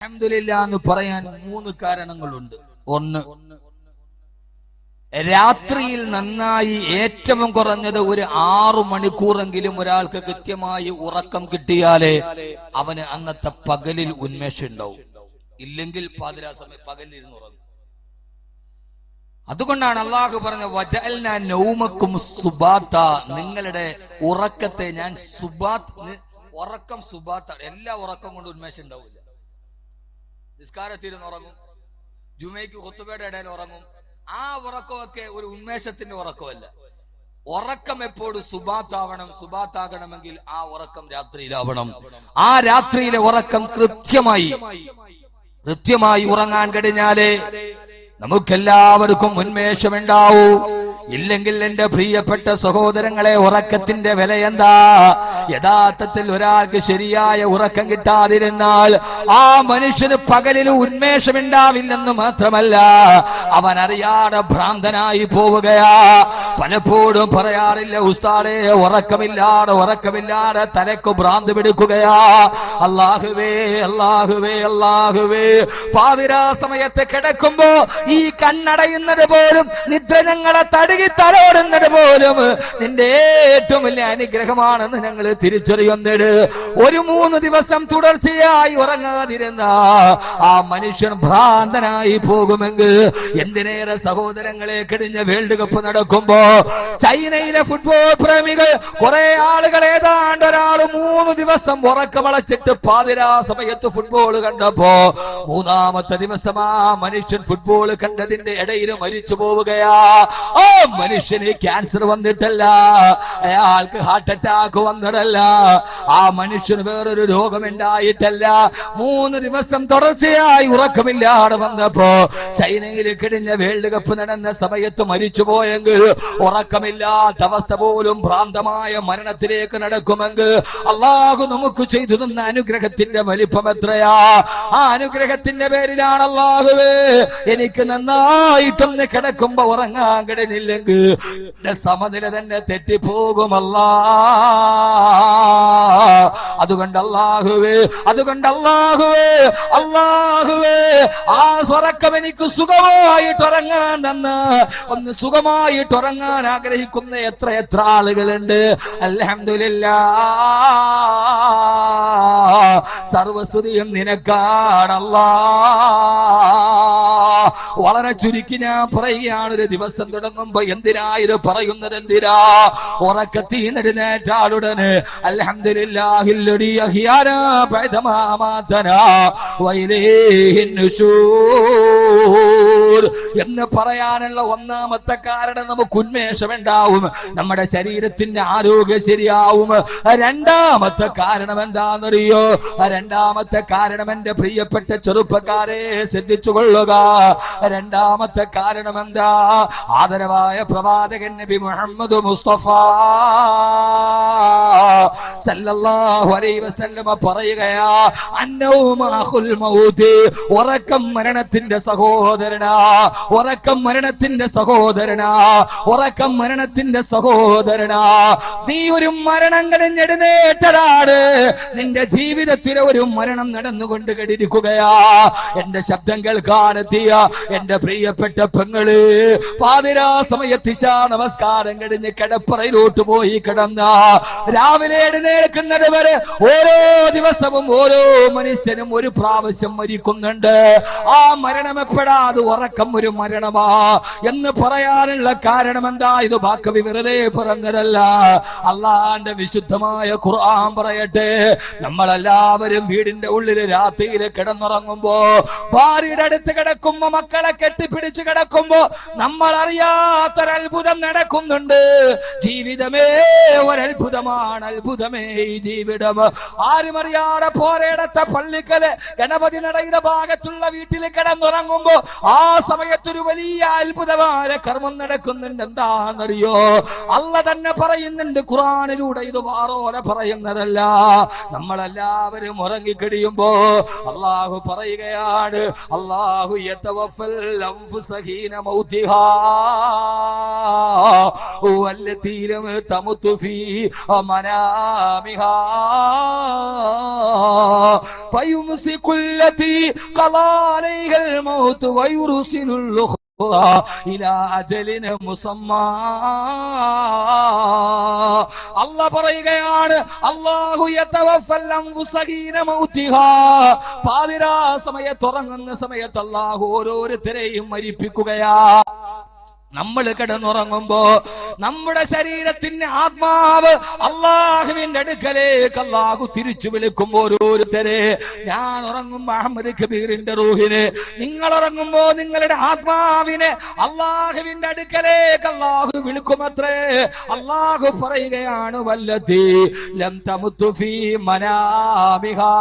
അൽഹംദുലില്ലാഹ് എന്ന് പറയാൻ മൂന്ന് കാരണങ്ങളുണ്ട്. ഒന്ന്, രാത്രിയിൽ നന്നായി ഏറ്റവും കുറഞ്ഞത് ഒരു 6 മണിക്കൂറെങ്കിലും ഒരാൾക്ക് കൃത്യമായി ഉറക്കം കിട്ടിയാലേ അവന് അന്നത്തെ പകലിൽ ഉന്മേഷം ഉണ്ടാവും. ഇല്ലെങ്കിൽ പാതിരാ സമയം പകലിരുന്ന് ഉറങ്ങും. അതുകൊണ്ടാണ് അള്ളാഹു പറഞ്ഞ വജഅൽനാ നൗമക്കും സുബാത്ത, നിങ്ങളുടെ ഉറക്കത്തെ ഞാൻ ഉറക്കം സുബാത്ത. എല്ലാ ഉറക്കം കൊണ്ട് ഉന്മേഷം ഉണ്ടാവില്ല. നിസ്കാരത്തിരുന്ന് ഉറങ്ങും, ജുമയ്ക്ക് ഖുതുബയുടെ ഇടയിൽ ഉറങ്ങും. ആ ഉറക്കമൊക്കെ ഒരു ഉന്മേഷത്തിന്റെ ഉറക്കമല്ല. ഉറക്കം എപ്പോഴും സുബാത്താവണം. സുബാത്താകണമെങ്കിൽ ആ ഉറക്കം രാത്രിയിലാവണം. ആ രാത്രിയിലെ ഉറക്കം കൃത്യമായി ഉറങ്ങാൻ കഴിഞ്ഞാലേ നമുക്കെല്ലാവർക്കും ഉന്മേഷമുണ്ടാവൂ. ഇല്ലെങ്കിൽ എന്റെ പ്രിയപ്പെട്ട സഹോദരങ്ങളെ, ഉറക്കത്തിന്റെ വില എന്താ? യഥാർത്ഥത്തിൽ ഒരാൾക്ക് ശരിയായ ഉറക്കം കിട്ടാതിരുന്നാൽ ആ മനുഷ്യന് പകലിൽ ഉന്മേഷമുണ്ടാവില്ലെന്ന് മാത്രമല്ല, അവൻ അറിയാതെ ഭ്രാന്തനായി പോവുകയാ. പലപ്പോഴും പറയാറില്ല ഉസ്താദേ, ഉറക്കമില്ലാതെ തലക്ക് ഭ്രാന്ത് പിടിക്കുകയാ. അല്ലാഹുവേ അല്ലാഹുവേ അല്ലാഹുവേ, പാതിരാ സമയത്ത് കിടക്കുമ്പോ ഈ കണ്ണടയുന്നത് പോലും, നിദ്ര ഞങ്ങളെ തലോടുന്നത് പോലും നിന്റെ ഏറ്റവും വലിയ അനുഗ്രഹമാണെന്ന് ഞങ്ങൾ തിരിച്ചറിയുന്നത്. ഒരു 3 ദിവസം തുടർച്ചയായി ഉറങ്ങാതിരുന്ന ആ മനുഷ്യൻ ഭ്രാന്തനായി പോകുമെങ്കിൽ എന്തിനേറെ സഹോദരങ്ങളെ, കഴിഞ്ഞ വേൾഡ് കപ്പ് നടക്കുമ്പോ ചൈനയിലെ ഫുട്ബോൾ പ്രേമികൾ കുറെ ആളുകൾ, ഏതാണ്ട് ഒരാൾ 3 ദിവസം ഉറക്കമളച്ചിട്ട് പാതിരാ സമയത്ത് ഫുട്ബോൾ കണ്ടപ്പോ 3-ാമത്തെ ദിവസം ആ മനുഷ്യൻ ഫുട്ബോൾ കണ്ടതിന്റെ ഇടയിൽ മരിച്ചു പോവുകയാ. ആ മനുഷ്യന് ക്യാൻസർ വന്നിട്ടല്ല, അയാൾക്ക് ഹാർട്ട് അറ്റാക്ക് വന്നിട്ടല്ല, ആ മനുഷ്യന് വേറൊരു രോഗമുണ്ടായിട്ടല്ല. 3 ദിവസം തുടർച്ചയായി ഉറക്കമില്ലാതെ വന്നപ്പോ ചൈനയിൽ കഴിഞ്ഞ വേൾഡ് കപ്പ് നടന്ന സമയത്ത് മരിച്ചു പോയെങ്കിൽ, ഉറക്കമില്ലാത്ത അവസ്ഥ പോലും ഭ്രാന്തമായ മരണത്തിലേക്ക് നടക്കുമെങ്കിൽ അള്ളാഹു നമുക്ക് ചെയ്തു തന്ന അനുഗ്രഹത്തിന്റെ വലിപ്പം എത്രയാ! ആ അനുഗ്രഹത്തിന്റെ പേരിലാണ് അള്ളാഹുവേ എനിക്ക് നന്നായിട്ടൊന്ന് കിടക്കുമ്പോ ഉറങ്ങാൻ കഴിഞ്ഞില്ലെങ്കിൽ എന്റെ സമനില തന്നെ തെറ്റിപ്പോകുമല്ലാ. അതുകൊണ്ട് അല്ലാഹുവേ ആ ഉറക്കം എനിക്ക് സുഖമായിട്ട് ഉറങ്ങാൻ തന്ന്, ഒന്ന് സുഖമായിട്ട് ഉറങ്ങാൻ ആഗ്രഹിക്കുന്ന എത്ര ആളുകളുണ്ട്. അൽഹംദുലില്ലാഹ്, സർവസ്തുതിയും നിനക്കാണല്ലാ. വളരെ ചുരുക്കി ഞാൻ പറയുകയാണ്, ഒരു ദിവസം തുടങ്ങുമ്പോ എന്തിനാ ഇത് പറയുന്നത്? എന്തിനാ? ഉറക്കത്തീന്നെഴുന്നേറ്റാളുടനെ അൽഹംദുലില്ലാഹില്ലദീ അഹ്യാനാ ബഅദമാ അമാതനാ വഇലൈഹി നുശൂർ എന്ന് പറയാനുള്ള ഒന്നാമത്തെ കാരണം നമുക്ക് ഉന്മേഷം ഉണ്ടാവും, നമ്മുടെ ശരീരത്തിന്റെ ആരോഗ്യം ശരിയാവും. രണ്ടാമത്തെ കാരണം എന്താണെന്നറിയോ? രണ്ടാമത്തെ കാരണം, എന്റെ പ്രിയപ്പെട്ട ചെറുപ്പക്കാരെ ശ്രദ്ധിച്ചു കൊള്ളുക. രണ്ടാമത്തെ കാരണം എന്താ? ആദരവായ പ്രവാചകൻ നബി മുഹമ്മദ് മുസ്തഫ സല്ലല്ലാഹു അലൈഹി വസല്ലമ പറയുകയാ, അന്നൗമ അഖുൽ മൗത്, ഉറക്കം മരണത്തിന്റെ സഹോദരനാ, ഉറക്കം മരണത്തിന്റെ സഹോദരനാ, ഉറക്കം മരണത്തിന്റെ സഹോദരനാ. നീ ഒരു മരണം കഴിഞ്ഞെഴുന്നേറ്റതാണ്, നിന്റെ ജീവിതത്തിലെ ഒരു മരണം നടന്നുകൊണ്ട് കഴിഞ്ഞിരിക്കുകയാ. എന്റെ ശബ്ദം കേൾക്കാനെത്തിയ എന്റെ പ്രിയപ്പെട്ട പെങ്ങള്, പാതിരാ സമയത്ത് ഇശാ നമസ്കാരം കഴിഞ്ഞ് കിടപ്പറയിലോട്ട് പോയി കിടന്ന രാവിലെ എഴുന്നേൽക്കുന്നത് വരെ ഓരോ ദിവസവും ഓരോ മനുഷ്യനും ഒരു പ്രാവശ്യം മരിക്കുന്നുണ്ട്. ആ മരണം എപ്പോഴാത് ഉറക്കം ഒരു മരണമാ എന്ന് പറയാനുള്ള കാരണം എന്താ? ഇത് ബാക്കി വെറുതെ പറഞ്ഞതല്ല, അള്ളാന്റെ വിശുദ്ധമായ ഖുർആൻ പറയട്ടെ. നമ്മളെല്ലാവരും വീടിന്റെ ഉള്ളിൽ രാത്രിയിൽ കിടന്നുറങ്ങുമ്പോ, ഭാര്യയുടെ അടുത്ത് കിടക്കുമ്പോ, മക്കളെ കെട്ടിപ്പിടിച്ച് കിടക്കുമ്പോ നമ്മൾ അറിയാത്തൊരത്ഭുതം നടക്കുന്നുണ്ട്. ജീവിതമേ ഒരത്ഭുതമാണ്, അത്ഭുതമേ ഈ ജീവിതം. ആരും അറിയാതെ പോരേടത്തെ പള്ളിക്കല് ഗണപതി നടയുടെ ഭാഗത്തുള്ള വീട്ടിൽ കിടന്നുറങ്ങുമ്പോ ആ സമയത്തൊരു വലിയ അത്ഭുതമായ കർമ്മം നടക്കുന്നുണ്ട്. എന്താണെന്നറിയോ? അല്ല തന്നെ പറയുന്നുണ്ട് ഖുർആനിലൂടെ, ഇത് വാറോല പറയുന്നതല്ല. നമ്മളെല്ലാവരും ഉറങ്ങിക്കഴിയുമ്പോ അള്ളാഹു പറയുകയാണ്, അള്ളാഹു യതവഫൽ അൻഫുസ ഹീന മൗതിഹാ വല്ലതീ ലം തമുതു ഫീ മനാമിഹാ ഫയുംസികുല്ലതി ഖലാ അലൈഹൽ മൗത് വയുർസിലുൽ ഇലാ അജലിൻ മുസമ്മാ. അല്ലാഹ് പറയുകയാണ്, അല്ലാഹു യതവഫൽ അൻഫുസ ഹീന മൗതിഹാ. പാതിരാ സമയത്ത് ഉറങ്ങുന്ന സമയത്ത് അല്ലാഹു ഓരോരുത്തരെയും മരിപ്പിക്കുകയാ. നമ്മൾ കിടന്നുറങ്ങുമ്പോ നമ്മുടെ ശരീരത്തിന്റെ ആത്മാവ് അള്ളാഹുവിന്റെ അടുക്കലേക്ക് അള്ളാഹു തിരിച്ചു വിളിക്കുമ്പോ ഓരോരുത്തരെ, ഞാൻ ഉറങ്ങുമ്പോ അഹമ്മദ് കബീറിന്റെ റൂഹിനെ, നിങ്ങൾ ഉറങ്ങുമ്പോ നിങ്ങളുടെ ആത്മാവിനെ അള്ളാഹുവിന്റെ അടുക്കലേക്ക് അള്ളാഹു വിളിക്കുമത്രേ. അള്ളാഹു പറയുകയാണ്, വല്ലതീ ലം തമുതു ഫീ മനാമിഹാ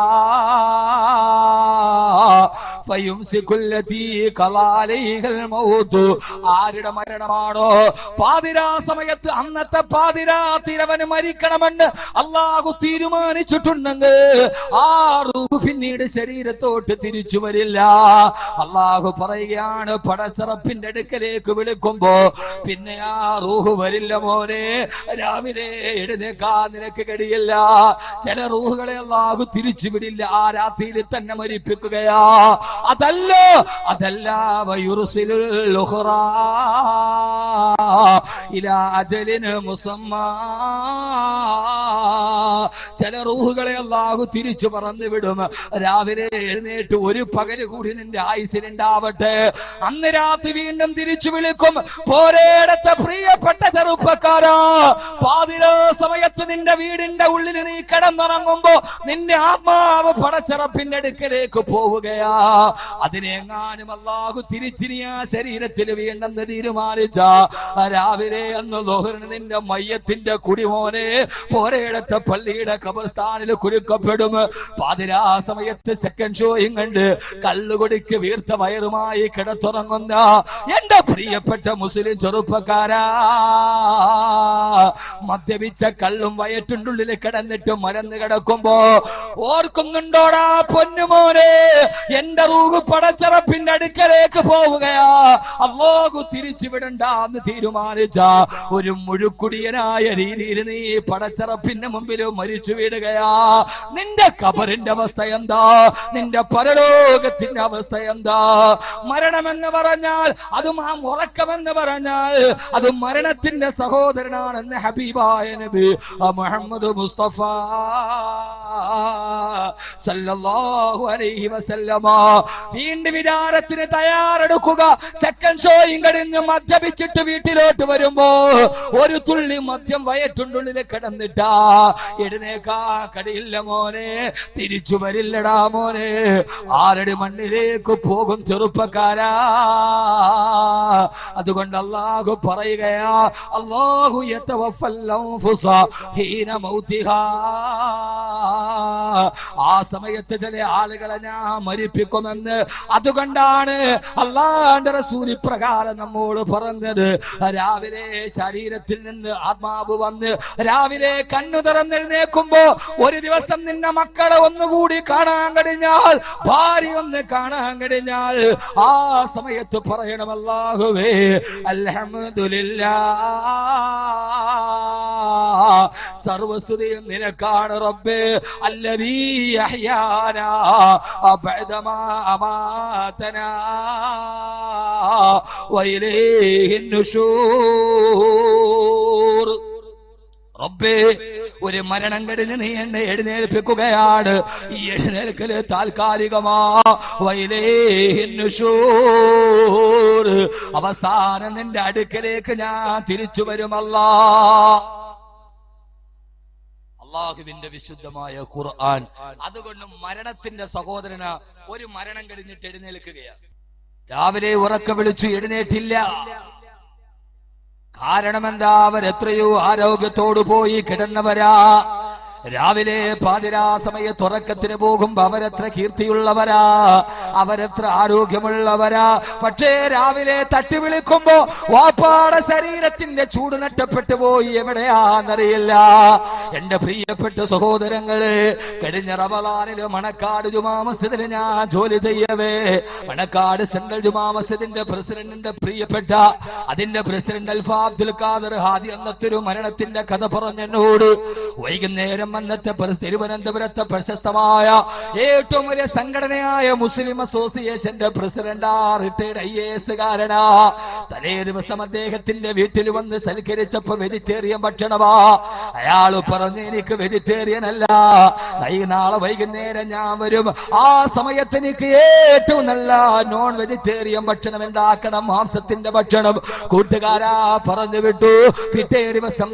ഫയുംസികുല്ലതീ ഖലാ അലൈഹൽ മൗത്. ആരുടെ മരണമാണോ പാതിരാ സമയത്ത്, അന്നത്തെ പാതിരാത്തിരവന് മരിക്കണമെന്ന് അള്ളാഹു തീരുമാനിച്ചിട്ടുണ്ടെങ്കിൽ ആ റൂഹ് പിന്നീട് ശരീരത്തോട്ട് തിരിച്ചു വരില്ല. അള്ളാഹു പറയുകയാണ്, പടച്ചറപ്പിന്റെ അടുക്കലേക്ക് വിളിക്കുമ്പോ പിന്നെ ആ റൂഹ് വരില്ല മോനെ. രാവിലെ എഴുന്നേക്കാൻ നിനക്ക് കഴിയില്ല. ചില റൂഹുകളെ അള്ളാഹു തിരിച്ചു വിടില്ല, ആ രാത്രിയിൽ തന്നെ മരിപ്പിക്കുകയാ. അതല്ല വയുർസിലുൽ ഉഖ്റാ ഇലാ അജലിൻ മുസമ്മാ. ചില റൂഹുകളെ അല്ലാഹു തിരിച്ചു പറന്നു വിടും. രാവിലെ എഴുന്നേറ്റ് ഒരു പകല് കൂടി നിന്റെ ആയുസിനുണ്ടാവട്ടെ. അന്ന് രാത്രി വീണ്ടും തിരിച്ചു വിളിക്കും. പോരേടത്തെ പ്രിയപ്പെട്ട ചെറുപ്പക്കാരാ, പാതിരാ സമയത്ത് നിന്റെ വീടിന്റെ ഉള്ളിൽ നീ കിടന്നുറങ്ങുമ്പോ നിന്റെ ആത്മാവ് പടച്ചറപ്പിന്റെ അടുക്കലേക്ക് പോവുകയാ. അതിനെങ്ങാനും അല്ലാഹു തിരിച്ചിനി ആ ശരീരത്തിൽ വീണ്ടെന്ന് തീരുമാനിച്ച രാവിലെ അന്ന് ലോഹറിന് നിന്റെ മയ്യത്തിന്റെ കുടിമോനെ പോരേടത്തെ പള്ളിയുടെ ഖബർസ്ഥാനിൽ കുരുക്കപ്പെടും. പാതിരാ സമയത്ത് സെക്കൻഡ് ഷോയും കണ്ട് കള്ളുകൊടിക്ക് വീർത്ത വയറുമായി കിടത്തുറങ്ങുന്ന എന്റെ പ്രിയപ്പെട്ട മുസ്ലിം ചെറുപ്പക്കാരാ, മദ്യപിച്ച കള്ളും വയറ്റുണ്ടുള്ളിൽ കിടന്നിട്ട് മലന്ന് കിടക്കുമ്പോ ഓർക്കുന്നുണ്ടോടാ പൊന്നുമോനെ, എന്റെ റൂഹ് പടച്ചറപ്പിന്റെ അടുക്കലേക്ക് പോവുകയാ. അല്ലാഹു തിരിച്ചു വിടണ്ടെന്ന് തീരുമാനിച്ച ഒരു മുഴുക്കുടിയനായ രീതിയിൽ നീ പടച്ചറപ്പിന്റെ മുമ്പിൽ മരിച്ചു വീടുകയാ. നിന്റെ ഖബറിന്റെ അവസ്ഥ എന്താ? നിന്റെ പരലോകത്തിന്റെ അവസ്ഥ എന്താ? മരണമെന്ന് പറഞ്ഞാൽ അതും ആ ഉറക്കമെന്ന് പറഞ്ഞാൽ അത് മരണത്തിന്റെ സഹോദരനാണെന്ന് ഹബീബായ നബി മുഹമ്മദ് മുസ്തഫ സല്ലല്ലാഹു അലൈഹി വസല്ലമ. വീണ്ടും വിചാരത്തിന് തയ്യാറെടുക്കുക. സെക്കൻഡ് ഷോയും കഴിഞ്ഞ് മദ്യപിച്ചിട്ട് വീട്ടിലോട്ട് വരുമ്പോ ഒരു തുള്ളി മദ്യം വയറ്റുണ്ടുള്ളിൽ കിടന്നിട്ടാ എഴുന്നേക്കാ കടിയില്ല മോനെ, തിരിച്ചു വരില്ലടാ മോനെ. ആരടി മണ്ണിലേക്ക് പോകും ചെറുപ്പക്കാരാ. അതുകൊണ്ട് അല്ലാഹു പറയുകയാ, അല്ലാഹു യതവഫൽ അൻഫുസ ഹീന മൗതിഹാ. ആ സമയത്ത് ചില ആളുകളെ ഞാൻ മരിപ്പിക്കുമെന്ന്. അതുകൊണ്ടാണ് അല്ലാഹുവിന്റെ റസൂൽ പ്രകാരം നമ്മോട് പറഞ്ഞത്, രാവിലെ ശരീരത്തിൽ നിന്ന് ആത്മാവ് വന്ന് രാവിലെ കണ്ണു തുറന്നെഴുന്നേക്കുമ്പോ ഒരു ദിവസം നിന്റെ മക്കളെ ഒന്നുകൂടി കാണാൻ കഴിഞ്ഞാൽ, ഭാര്യ ഒന്ന് കാണാൻ കഴിഞ്ഞാൽ, ആ സമയത്ത് പറയണം, അല്ലാഹുവേ അൽഹംദുലില്ലാഹ്, സർവസ്തുതിയും നിനക്കാണ് റബ്ബേ. അല്ലദീ അഹ്യാനാ ബഅദമാ അമാതനാ വഇലൈഹിൻ നുശൂർ. റബ്ബേ, ഒരു മരണം കഴിഞ്ഞ് നീ എന്നെ എഴുന്നേൽപ്പിക്കുകയാണ്. ഈ എഴുന്നേൽക്കല് താൽക്കാലികമാ. വഇലൈഹിൻ നുശൂർ, അവസാനം നിന്റെ അടുക്കലേക്ക് ഞാൻ തിരിച്ചു വരുമല്ലാ. അള്ളാഹുവിന്റെ വിശുദ്ധമായ ഖുർആൻ. അതുകൊണ്ട് മരണത്തിന്റെ സഹോദരന ഒരു മരണം കഴിഞ്ഞിട്ട് എഴുന്നേൽക്കുകയാണ്. രാവിലെ ഉറക്ക വിളിച്ചു എഴുന്നേറ്റില്ല. കാരണം എന്താ? അവരെത്രയോ ആരോഗ്യത്തോടു പോയി കിടന്നവരാ. രാവിലെ പാതിരാ സമയത്ത് ഉറക്കത്തിന് പോകുമ്പോ അവരെത്ര കീർത്തിയുള്ളവരാ, അവരെത്ര ആരോഗ്യമുള്ളവരാ. പക്ഷേ രാവിലെ തട്ടി വിളിക്കുമ്പോ വാപ്പാടെ ശരീരത്തിന്റെ ചൂട് നഷ്ടപ്പെട്ടു പോയി, എവിടെയാന്നറിയില്ല. എന്റെ പ്രിയപ്പെട്ട സഹോദരങ്ങളെ, കഴിഞ്ഞ റമളാനിൽ മണക്കാട് ജുമാ മസ്ജിദിൽ ഞാൻ ജോലി ചെയ്യവേ, മണക്കാട് സെൻട്രൽ ജുമാ മസ്ജിദിന്റെ പ്രസിഡന്റിന്റെ പ്രിയപ്പെട്ട അതിന്റെ പ്രസിഡന്റ് അൽഫ അബ്ദുൽ ഖാദർ ഹാദി അന്നത്തൊരു മരണത്തിന്റെ കഥ പറഞ്ഞെന്നോട് വൈകുന്നേരം അന്നത്തെ തിരുവനന്തപുരത്തെ പ്രശസ്തമായ ഏറ്റവും വലിയ സംഘടനയായ മുസ്ലിം അസോസിയേഷന്റെ പ്രസിഡന്റ് റിട്ടയർഡ് IAS കാരനാ തലേ ദിവസം അദ്ദേഹത്തിന്റെ വീട്ടിൽ വന്ന് സൽക്കരിച്ചപ്പോ വെജിറ്റേറിയൻ ഭക്ഷണമാ. അയാൾ പറഞ്ഞു, എനിക്ക് വെജിറ്റേറിയൻ അല്ല, നാളെ വൈകുന്നേരം ഞാൻ വരും, ആ സമയത്ത് എനിക്ക് ഏറ്റവും നല്ല നോൺ വെജിറ്റേറിയൻ ഭക്ഷണം ഉണ്ടാക്കണം, മാംസത്തിന്റെ ഭക്ഷണം. കൂട്ടുകാരാ പറഞ്ഞു വിട്ടു. പിറ്റേ ദിവസം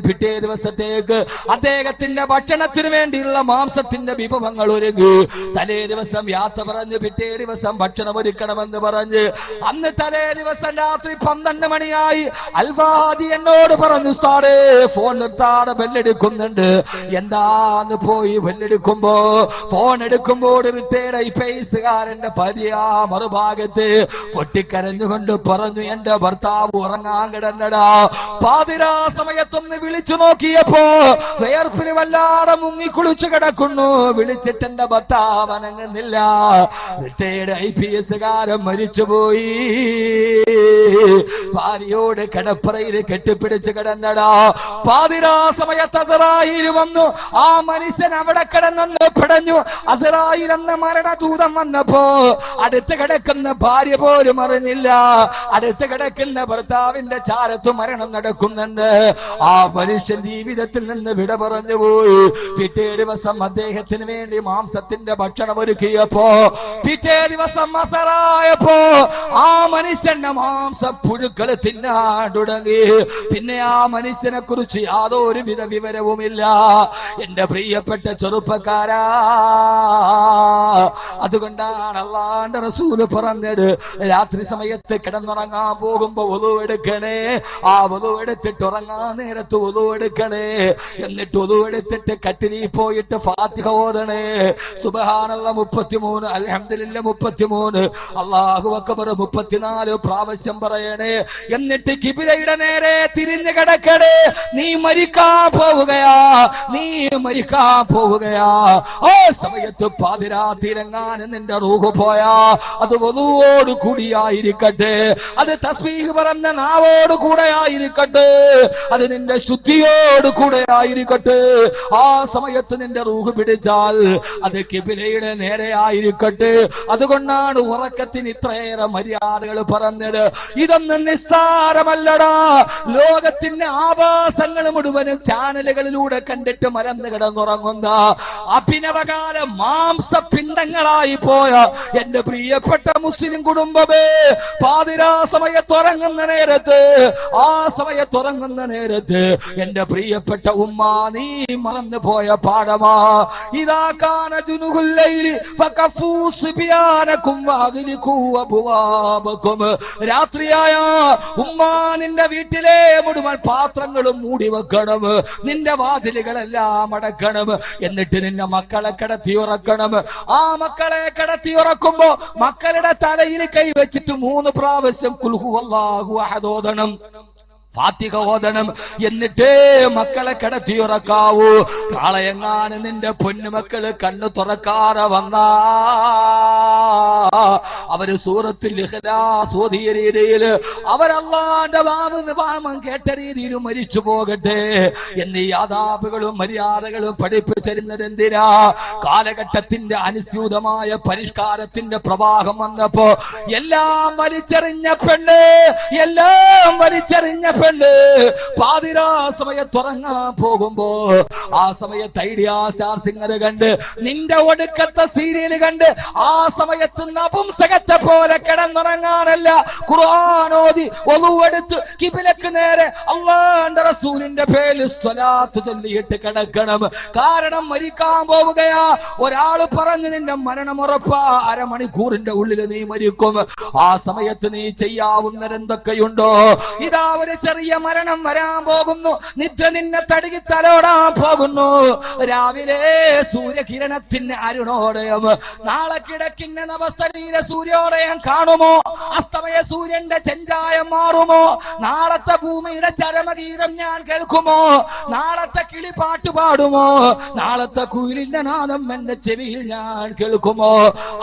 പിറ്റേ ദിവസത്തേക്ക് അദ്ദേഹത്തിന്റെ ഭക്ഷണത്തിന് വേണ്ടിയുള്ള മാംസത്തിന്റെ വിഭവങ്ങൾ ഒരുങ്ങി. തലേ ദിവസം യാത്ര പറഞ്ഞ് പിറ്റേ ദിവസം ഭക്ഷണം ഒരുക്കണമെന്ന് പറഞ്ഞ് അന്ന് തലേ ദിവസം രാത്രി 12 മണിയായി. അൽവാദി എന്നോട് പറഞ്ഞു, ഉസ്താദേ ഫോൺ നിർത്താതെ ബെല്ലെടുക്കുന്നുണ്ട്. എന്താന്ന് പോയി ബെല്ലെടുക്കുമ്പോ ഫോൺ എടുക്കുമ്പോൾ റിട്ടയർഡ് IAS-കാരന്റെ ഭാര്യ മറുഭാഗത്ത് പൊട്ടിക്കരഞ്ഞുകൊണ്ട് പറഞ്ഞു, എന്റെ ഭർത്താവ് ഉറങ്ങാൻ കിടന്നടാ. പാതിരാ സമയത്തൊന്ന് വിളിച്ചു നോക്കിയപ്പോ വേർപ്പിന് വല്ലാതെ മുങ്ങിക്കുളിച്ചു കിടക്കുന്നു. വിളിച്ചിട്ട് എന്റെ ഭർത്താവ് അനങ്ങുന്നില്ല. റിട്ടയർഡ് IAS-കാരൻ മരിച്ചുപോയി. ഭാര്യയോട് കിടപ്പറയിൽ കെട്ടിപ്പിടിച്ച് കിടന്നടാ. പാതിരാ സമയത്ത് അസ്റായീൽ വന്നു. ആ മനുഷ്യൻ അവിടെ കിടന്നു പിടഞ്ഞു. അസ്റായീൽ എന്ന മരണദൂതം വന്നപ്പോ അടുത്ത് കിടക്കുന്ന ഭാര്യ പോലും അറിഞ്ഞില്ല. അടുത്ത് കിടക്കുന്ന ഭർത്താവിന്റെ ചാരത്ത് മരണം നടക്കുന്നുണ്ട്. ആ മനുഷ്യൻ ജീവിതത്തിൽ നിന്ന് വിട പറഞ്ഞു പോയി. പിറ്റേ ദിവസം അദ്ദേഹത്തിന് വേണ്ടി മാംസത്തിന്റെ ഭക്ഷണം ഒരുക്കിയപ്പോ പിറ്റേ ദിവസം അസറായപ്പോ ആ മനുഷ്യന്റെ മാംസപ്പുഴുക്കൾ തിന്നാൻ തുടങ്ങി. പിന്നെ ആ മനുഷ്യനെ കുറിച്ച് യാതൊരു വിധ വിവരവുമില്ല. എന്റെ പ്രിയപ്പെട്ട ചെറുപ്പക്കാരാ, അതുകൊണ്ടാണ് അല്ലാഹുവിന്റെ റസൂൽ പറഞ്ഞത്, രാത്രി സമയത്ത് കിടന്നുറങ്ങാൻ പോകുമ്പോ wudu എടുക്കണേ. ആ wudu എടുത്തിട്ട് ഉറങ്ങാൻ നേരത്ത് wudu എടുക്കണേ. എന്നിട്ട് wudu എടുത്തിട്ട് കട്ടിലിൽ പോയിട്ട് ഫാത്തിഹ ഓതണേ. സുബ്ഹാനല്ലാഹ് 33, അൽഹംദുലില്ലാഹ് 33, അല്ലാഹു അക്ബർ 34 പ്രാവശ്യം പറയണേ. എന്നിട്ട് കിബിലയുടെ നേരെ തിരിഞ്ഞു കിടക്കണേ. നീ മരിക്കാൻ പോവുകയാ, നീ മരിക്കാൻ പോവുകയാ. ആ സമയത്ത് പാതിരാത്തിരങ്ങാൻ നിന്റെ റൂഹ് പോയാ അത് വുദൂഓട് കൂടിയായിരിക്കട്ടെ, അത് തസ്ബീഹ് പറഞ്ഞ നാവോട് കൂടെ ആയിരിക്കട്ടെ, അത് നിന്റെ ശുദ്ധിയോട് കൂടെ ആയിരിക്കട്ടെ. ആ സമയത്ത് നിന്റെ റൂഹ് പിടിച്ചാൽ അത് കിബിലയുടെ നേരെ ആയിരിക്കട്ടെ. അതുകൊണ്ടാണ് ഉറക്കത്തിന് ഇത്രയേറെ മര്യാദകൾ പറഞ്ഞത്. ഇതൊന്നും നിസ്സാരമല്ലടാ. ലോകത്തിന്റെ ആവാസങ്ങൾ മുഴുവനും ചാനലുകളിലൂടെ കണ്ടിട്ട് മരന്ന് കിടന്നുറങ്ങുന്ന അഭിനവകാല മാംസപിണ്ഡങ്ങളായി പോയ എന്റെ പ്രിയപ്പെട്ട മുസ്ലിം കുടുംബമേ, പാതിരാ സമയത്തുറങ്ങുന്ന നേരത്ത്, ആ സമയത്തുറങ്ങുന്ന നേരത്ത് എന്റെ പ്രിയപ്പെട്ട ഉമ്മ, നീ മറന്നു പോയ പാഠമാ. ഇദാ കാന ജുനുഹുൽ ലൈലി ഫകഫൂ സിബിയാനകും വഅഗ്ലികൂ അബ്വാബകും. രാത്രിയായ ഉമ്മ നിന്റെ വീട്ടിലെ മുഴുവൻ പാത്രങ്ങളും മൂടി വെക്കണം, നിന്റെ വാതിലുകളെല്ലാം അടക്കണം. എന്നിട്ട് നിന്റെ മക്കളെ കിടത്തി ഉറക്കണം. ആ മക്കളെ കിടത്തി ഉറക്കുമ്പോ മക്കളുടെ തലയിൽ കൈവച്ചിട്ട് 3 പ്രാവശ്യം ഖുൽ ഹുവല്ലാഹു അഹദ് ഓതണം, ഫാത്തിഹ ഓതണം. എന്നിട്ടേ മക്കളെ കിടത്തി ഉറക്കാവൂ. നാളെയെങ്ങാനും നിന്റെ പൊന്നുമക്കള് കണ്ണു തുറക്കാതെ വന്നാ അവര് സൂറത്തുൽ ഇഖ്ലാസ് ഓതിയ രീതിയിൽ അവർ അല്ലാഹുവിന്റെ വാമം കേട്ട രീതിയിൽ മരിച്ചു പോകട്ടെ എന്നീ ആദാബുകളും മര്യാദകളും പഠിപ്പിച്ചിരുന്നത് എന്തിനാ? കാലഘട്ടത്തിന്റെ അനുസ്യൂതമായ പരിഷ്കാരത്തിന്റെ പ്രവാഹം വന്നപ്പോ എല്ലാം വലിച്ചെറിഞ്ഞ പെണ്ണ്, എല്ലാം വലിച്ചെറിഞ്ഞ പെണ്ണ് പാതിരാ സമയത്തുറങ്ങാൻ പോകുമ്പോ ആ സമയത്ത് ഐഡിയ സ്റ്റാർ സിംഗർ കണ്ട്, നിന്റെ ഒടുക്കത്തെ സീരിയൽ കണ്ട് ആ സമയത്ത് നപുംസകത്തെ പോലെ കിടന്നുറങ്ങാനല്ല, ഖുർആൻ ഓതി wudu എടുത്ത് കിബിലക്ക് നേരെ അല്ലാഹുവിന്റെ റസൂലിന്റെ പേരിൽ സ്വലാത്ത് ചൊല്ലിയിട്ട് കിടക്കണം. കാരണം മരിക്കാൻ പോവുകയാ. ഒരാൾ പറഞ്ഞു നിന്റെ മരണം ഉറപ്പാ, അരമണിക്കൂറിന്റെ ഉള്ളിൽ നീ മരിക്കും. ആ സമയത്ത് നീ ചെയ്യാവുന്നത് എന്തൊക്കെയുണ്ടോ? ഇതാ ഒരു ചെറിയ മരണം വരാൻ പോകുന്നു, നിദ്ര നിന്നെ തടുകി തലോടാൻ പോകുന്നു. രാവിലെ സൂര്യകിരണത്തിന്റെ അരുണോദയം, നാളെ കിടക്കിന്റെ നവസ്ഥലീല സൂര്യോദയം കാണുമോ? അസ്തമയ സൂര്യന്റെ ചെഞ്ചായം മാറുമോ? നാളത്തെ ഭൂമിയുടെ ചരമഗീതം ഞാൻ കേൾക്കുമോ? നാളത്തെ കിളി പാട്ട് പാടുമോ? നാളത്തെ കുയിലിന്റെ നാദം എന്റെ ചെവിയിൽ ഞാൻ കേൾക്കുമോ?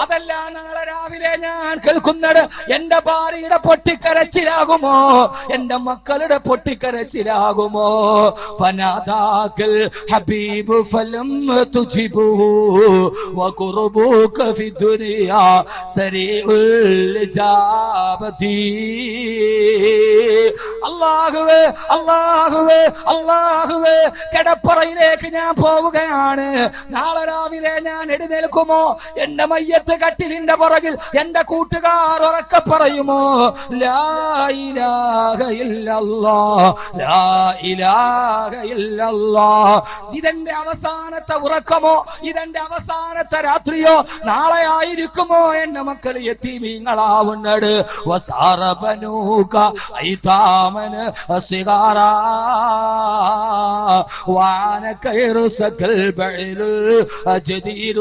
അതല്ല നാളെ രാവിലെ ഞാൻ കേൾക്കുന്നത് എന്റെ ഭാര്യയുടെ പൊട്ടിക്കരച്ചിലാകുമോ? എന്റെ മക്കളുടെ പൊട്ടിക്കരച്ചിലാകുമോ? ഫനാദാകൽ ഹബീബ് ഫലം തുജിബു വഖുർബുക ഫി ദുനിയാ സരീഉൽ ഇജാബതി. അല്ലാഹുവേ അല്ലാഹുവേ അല്ലാഹുവേ, കിടപ്പറയിലേക്ക് ഞാൻ പോവുകയാണ്. നാളെ രാവിലെ ഞാൻ എഴുന്നേൽക്കുമോ? എന്റെ മയ്യത്ത് കട്ടിലിന്റെ പുറകിൽ എന്റെ കൂട്ടുകാർ ഉറക്കെ പറയുമോ? ലാ ഇലാഹ ഇല്ലല്ലാഹ്, ലാ ഇലാഹ ഇല്ലല്ലാഹ്. ഇതെന്റെ അവസാനത്തെ ഉറക്കമോ? ഇതെന്റെ അവസാനത്തെ രാത്രിയോ? നാളെ ആയിരിക്കുമോ എന്റെ മക്കൾ യതീമീങ്ങളാവുന്നത്? വസാറബനൂക ഐതാമന സിഗാറാ وعنك يرسك البعيل الجديد.